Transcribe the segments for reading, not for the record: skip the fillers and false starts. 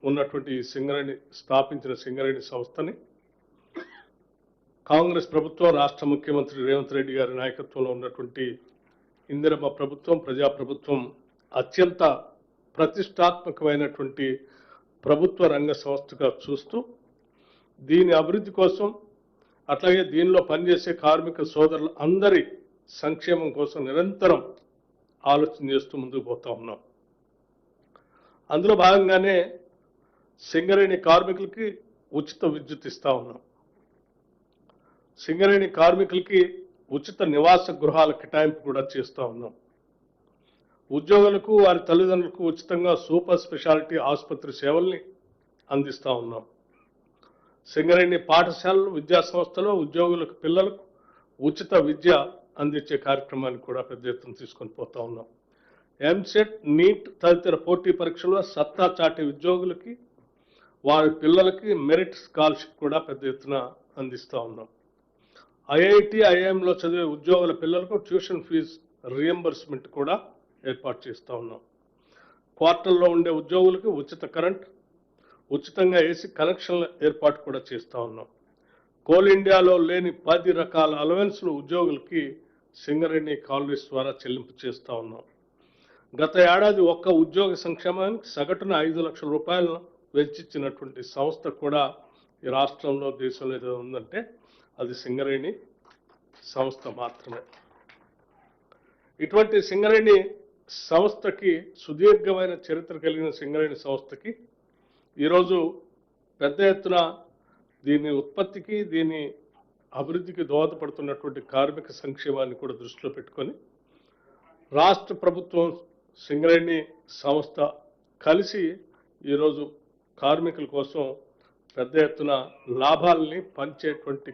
ఉన్నటువంటి సింగరేణి స్థాపించిన సింగరేణి సంస్థని కాంగ్రెస్ ప్రభుత్వం రాష్ట్ర ముఖ్యమంత్రి రేవంత్ రెడ్డి గారి నాయకత్వంలో ఉన్నటువంటి ఇందిరమ్మ ప్రభుత్వం ప్రజాప్రభుత్వం అత్యంత ప్రతిష్టాత్మకమైనటువంటి ప్రభుత్వ రంగ సంస్థగా చూస్తూ దీని అభివృద్ధి కోసం అట్లాగే దీనిలో పనిచేసే కార్మిక సోదరులు అందరి సంక్షేమం కోసం నిరంతరం ఆలోచన చేస్తూ ముందుకు పోతా ఉన్నాం. అందులో భాగంగానే సింగరేణి కార్మికులకి ఉచిత విద్యుత్ ఇస్తా ఉన్నాం. సింగరేణి కార్మికులకి ఉచిత నివాస గృహాల కేటాయింపు కూడా చేస్తూ ఉన్నాం. ఉద్యోగులకు వారి తల్లిదండ్రులకు ఉచితంగా సూపర్ స్పెషాలిటీ ఆసుపత్రి సేవల్ని అందిస్తూ ఉన్నాం. సింగరేణి పాఠశాలలు విద్యా సంస్థలో ఉద్యోగులకు పిల్లలకు ఉచిత విద్య అందించే కార్యక్రమాన్ని కూడా పెద్ద ఎత్తున తీసుకొని పోతా ఉన్నాం. ఎంసెట్, నీట్ తదితర పోటీ పరీక్షల్లో సత్తా చాటే ఉద్యోగులకి వారి పిల్లలకి మెరిట్ స్కాలర్షిప్ కూడా పెద్ద ఎత్తున అందిస్తూ ఉన్నాం. ఐఐటి, ఐఐఎంలో చదివే ఉద్యోగుల పిల్లలకు ట్యూషన్ ఫీజు రియంబర్స్మెంట్ కూడా ఏర్పాటు చేస్తూ ఉన్నాం. క్వార్టర్లో ఉండే ఉద్యోగులకు ఉచిత కరెంట్, ఉచితంగా ఏసీ కనెక్షన్ల ఏర్పాటు కూడా చేస్తూ ఉన్నాం. కోల్ ఇండియాలో లేని 10 రకాల అలవెన్స్లు ఉద్యోగులకి సింగరేణి కాలనీస్ ద్వారా చెల్లింపు చేస్తూ ఉన్నాం. గత ఏడాది ఒక్క ఉద్యోగ సంక్షేమానికి సగటున 5 లక్షల రూపాయలను వెచ్చించినటువంటి సంస్థ కూడా ఈ రాష్ట్రంలో దేశంలో ఏదో ఉందంటే అది సింగరేణి సంస్థ మాత్రమే. ఇటువంటి సింగరేణి సంస్థకి సుదీర్ఘమైన చరిత్ర కలిగిన సింగరేణి సంస్థకి ఈరోజు పెద్ద ఎత్తున దీని ఉత్పత్తికి దీని అభివృద్ధికి దోహదపడుతున్నటువంటి కార్మిక సంక్షేమాన్ని కూడా దృష్టిలో పెట్టుకొని రాష్ట్ర ప్రభుత్వం సింగరేణి సంస్థ కలిసి ఈరోజు కార్మికుల కోసం పెద్ద ఎత్తున లాభాలని పంచేటువంటి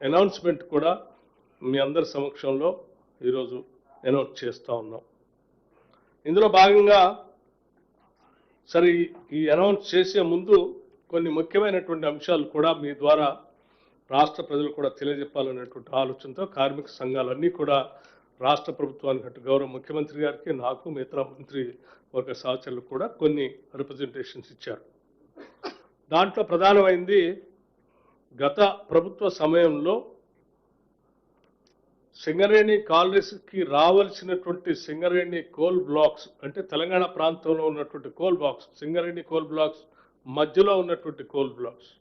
అనౌన్స్మెంట్ కూడా మీ అందరి సమక్షంలో ఈరోజు అనౌన్స్ చేస్తూ ఉన్నాం. ఇందులో భాగంగా సరే ఈ అనౌన్స్ చేసే ముందు కొన్ని ముఖ్యమైనటువంటి అంశాలు కూడా మీ ద్వారా రాష్ట్ర ప్రజలు కూడా తెలియజెప్పాలనేటువంటి ఆలోచనతో కార్మిక సంఘాలన్నీ కూడా రాష్ట్ర ప్రభుత్వానికి అటు గౌరవ ముఖ్యమంత్రి గారికి, నాకు, మిగతా మంత్రి వర్గ సహచరులు కూడా కొన్ని రిప్రజెంటేషన్స్ ఇచ్చారు. దాంట్లో ప్రధానమైంది గత ప్రభుత్వ సమయంలో సింగరేణి కాలనీస్కి రావాల్సినటువంటి సింగరేణి కోల్ బ్లాక్స్ అంటే తెలంగాణ ప్రాంతంలో ఉన్నటువంటి coal blocks, Singareni coal blocks మధ్యలో ఉన్నటువంటి coal blocks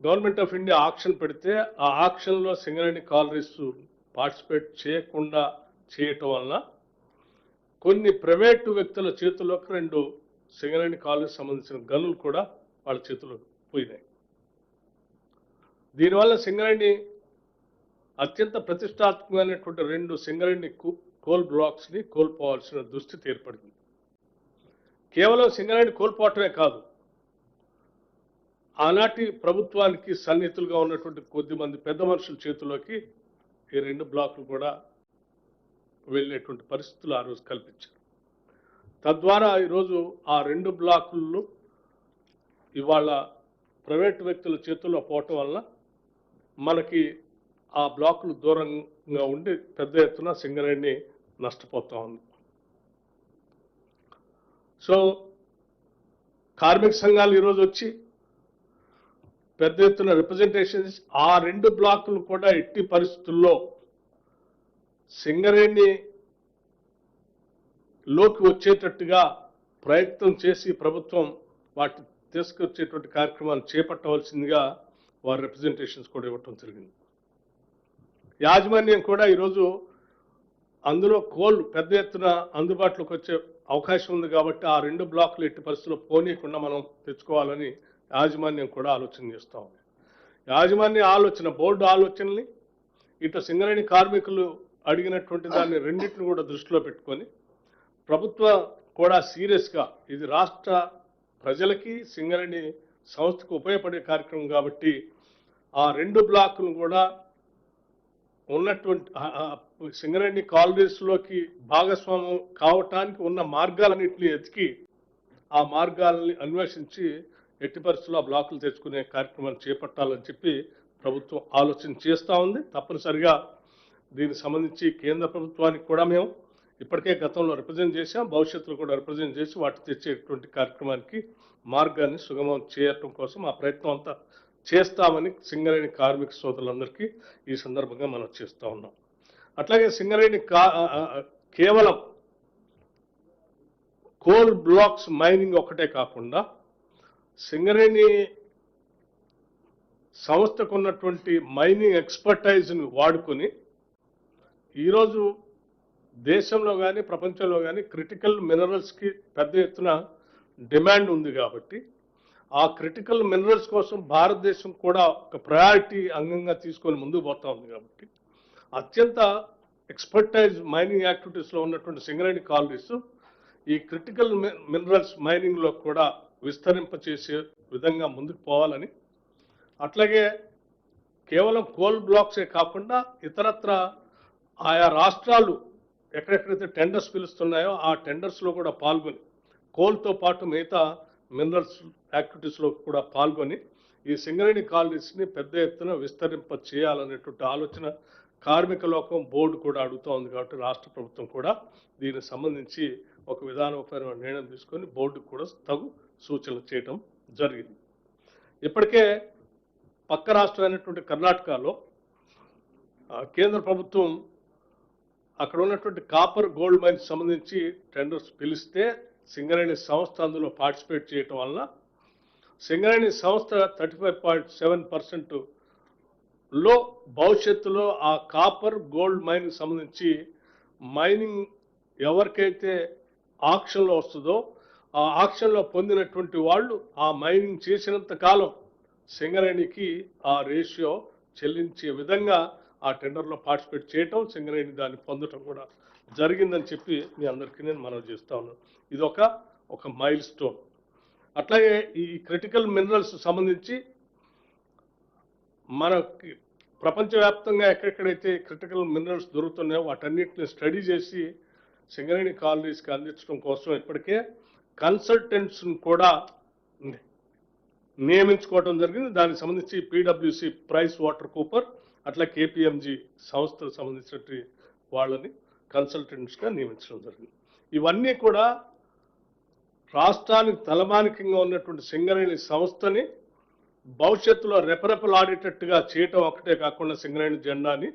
government of India auction పెడితే ఆ ఆక్షన్లో సింగరేణి కాలనీస్ పార్టిసిపేట్ చేయకుండా చేయటం వలన కొన్ని ప్రైవేటు వ్యక్తుల చేతుల్లోకి 2 సింగరేణి కాలనీకి సంబంధించిన గనులు కూడా వాళ్ళ చేతుల్లో పోయినాయి. దీనివల్ల సింగరేణి అత్యంత ప్రతిష్టాత్మకమైనటువంటి 2 సింగరేణి కోల్ బ్లాక్స్ని కోల్పోవాల్సిన దుస్థితి ఏర్పడింది. కేవలం సింగరేణి కోల్పోవటమే కాదు, ఆనాటి ప్రభుత్వానికి సన్నిహితులుగా ఉన్నటువంటి కొద్దిమంది పెద్ద మనుషుల చేతుల్లోకి ఈ 2 బ్లాకులు కూడా వెళ్ళేటువంటి పరిస్థితులు ఆ రోజు కల్పించారు. తద్వారా ఈరోజు ఆ 2 బ్లాకులు ఇవాళ ప్రైవేటు వ్యక్తుల చేతుల్లో పోవటం వల్ల మనకి ఆ బ్లాకులు దూరంగా ఉండి పెద్ద ఎత్తున సింగరేణి నష్టపోతా ఉంది. సో కార్మిక సంఘాలు ఈరోజు వచ్చి పెద్ద ఎత్తున రిప్రజెంటేషన్స్ ఆ 2 బ్లాకులు కూడా ఎట్టి పరిస్థితుల్లో సింగరేణి లోకి వచ్చేటట్టుగా ప్రయత్నం చేసి ప్రభుత్వం వాటి తీసుకొచ్చేటువంటి కార్యక్రమాలు చేపట్టవలసిందిగా వారి రిప్రజెంటేషన్స్ కూడా ఇవ్వటం జరిగింది. యాజమాన్యం కూడా ఈరోజు అందులో కోల్ పెద్ద ఎత్తున అందుబాటులోకి వచ్చే అవకాశం ఉంది కాబట్టి ఆ 2 బ్లాకులు ఎట్టి పరిస్థితుల్లో పోనీయకుండా మనం తెచ్చుకోవాలని యాజమాన్యం కూడా ఆలోచన చేస్తూ ఉంది. యాజమాన్య ఆలోచన, బోర్డు ఆలోచనల్ని ఇటు సింగరేణి కార్మికులు అడిగినటువంటి దాన్ని రెండింటిని కూడా దృష్టిలో పెట్టుకొని ప్రభుత్వం కూడా సీరియస్గా ఇది రాష్ట్ర ప్రజలకి సింగరేణి సంస్థకు ఉపయోగపడే కార్యక్రమం కాబట్టి ఆ 2 బ్లాకులు కూడా ఉన్నటువంటి సింగరేణి కాలనీస్లోకి భాగస్వామ్యం కావటానికి ఉన్న మార్గాలన్నింటినీ ఎతికి ఆ మార్గాలని అన్వేషించి ఎట్టి పరిస్థితుల్లో ఆ బ్లాకులు తెచ్చుకునే కార్యక్రమాలు చేపట్టాలని చెప్పి ప్రభుత్వం ఆలోచన చేస్తూ ఉంది. తప్పనిసరిగా దీనికి సంబంధించి కేంద్ర ప్రభుత్వానికి కూడా మేము ఇప్పటికే గతంలో రిప్రజెంట్ చేశాం, భవిష్యత్తులో కూడా రిప్రజెంట్ చేసి వాటి తెచ్చేటువంటి కార్యక్రమానికి మార్గాన్ని సుగమం చేయటం కోసం ఆ ప్రయత్నం అంతా చేస్తామని సింగరేణి కార్మిక సోదరులందరికీ ఈ సందర్భంగా మనం చేస్తూ ఉన్నాం. అట్లాగే సింగరేణి కేవలం కోల్ బ్లాక్స్ మైనింగ్ ఒకటే కాకుండా సింగరేణి సంస్థకు ఉన్నటువంటి మైనింగ్ ఎక్స్పర్టైజ్ని వాడుకొని ఈరోజు దేశంలో కానీ ప్రపంచంలో కానీ క్రిటికల్ మినరల్స్కి పెద్ద ఎత్తున డిమాండ్ ఉంది కాబట్టి ఆ క్రిటికల్ మినరల్స్ కోసం భారతదేశం కూడా ఒక ప్రయారిటీ అంగంగా తీసుకొని ముందుకు పోతా ఉంది కాబట్టి అత్యంత ఎక్స్పర్టైజ్ మైనింగ్ యాక్టివిటీస్లో ఉన్నటువంటి సింగరేణి కాలనీస్ ఈ క్రిటికల్ మినరల్స్ మైనింగ్లో కూడా విస్తరింపచేసే విధంగా ముందుకు పోవాలని, అట్లాగే కేవలం కోల్ బ్లాక్సే కాకుండా ఇతరత్ర ఆయా రాష్ట్రాలు ఎక్కడెక్కడైతే టెండర్స్ పిలుస్తున్నాయో ఆ టెండర్స్లో కూడా పాల్గొని కోల్తో పాటు మిగతా మినరల్స్ యాక్టివిటీస్లో కూడా పాల్గొని ఈ సింగరేణి కాలనీస్ని పెద్ద ఎత్తున విస్తరింప చేయాలనేటువంటి ఆలోచన కార్మిక లోకం బోర్డు కూడా అడుగుతూ ఉంది. కాబట్టి రాష్ట్ర ప్రభుత్వం కూడా దీనికి సంబంధించి ఒక విధానపరమైన నిర్ణయం తీసుకొని బోర్డుకు కూడా తగు సూచనలు చేయడం జరిగింది. ఇప్పటికే పక్క రాష్ట్రమైనటువంటి కర్ణాటకలో కేంద్ర ప్రభుత్వం అక్కడ ఉన్నటువంటి కాపర్ గోల్డ్ మైన్స్ సంబంధించి టెండర్స్ పిలిస్తే సింగరేణి సంస్థ అందులో పార్టిసిపేట్ చేయటం వలన సింగరేణి సంస్థ 35.7% లో భవిష్యత్తులో ఆ కాపర్ గోల్డ్ మైన్ సంబంధించి మైనింగ్ ఎవరికైతే ఆక్షన్లో వస్తుందో ఆ ఆక్షన్లో పొందినటువంటి వాళ్ళు ఆ మైనింగ్ చేసినంత కాలం సింగరేణికి ఆ రేషియో చెల్లించే విధంగా ఆ టెండర్లో పార్టిసిపేట్ చేయటం, సింగరేణి దాన్ని పొందటం కూడా జరిగిందని చెప్పి మీ అందరికీ నేను మనవి చేస్తా ఉన్నాను. ఇది ఒక మైల్ స్టోన్. అట్లాగే ఈ క్రిటికల్ మినరల్స్ సంబంధించి మనకి ప్రపంచవ్యాప్తంగా ఎక్కడెక్కడైతే క్రిటికల్ మినరల్స్ దొరుకుతున్నాయో వాటన్నిటిని స్టడీ చేసి సింగరేణి కాలనీస్కి అందించడం కోసం ఇప్పటికే కన్సల్టెంట్స్ని కూడా నియమించుకోవడం జరిగింది. దానికి సంబంధించి PwC ప్రైస్ వాటర్ కూపర్ అట్లా KPMG సంస్థకు సంబంధించినటువంటి వాళ్ళని కన్సల్టెంట్స్గా నియమించడం జరిగింది. ఇవన్నీ కూడా రాష్ట్రానికి తలమానికంగా ఉన్నటువంటి సింగరేణి సంస్థని భవిష్యత్తులో రెపరెపలాడేటట్టుగా చేయటం ఒకటే కాకుండా సింగరేణి జెండాని,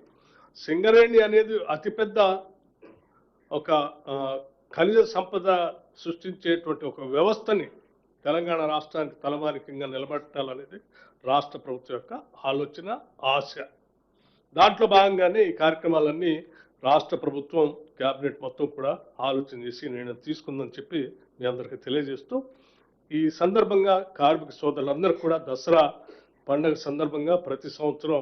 సింగరేణి అనేది అతిపెద్ద ఒక ఖనిజ సంపద సృష్టించేటువంటి ఒక వ్యవస్థని తెలంగాణ రాష్ట్రానికి తలమానికంగా నిలబెట్టాలనేది రాష్ట్ర ప్రభుత్వం యొక్క ఆలోచన, ఆశ. దాంట్లో భాగంగానే ఈ కార్యక్రమాలన్నీ రాష్ట్ర ప్రభుత్వం క్యాబినెట్ మొత్తం కూడా ఆలోచన చేసి నిర్ణయం తీసుకుందని చెప్పి మీ అందరికీ తెలియజేస్తూ, ఈ సందర్భంగా కార్మిక సోదరులందరూ కూడా దసరా పండుగ సందర్భంగా ప్రతి సంవత్సరం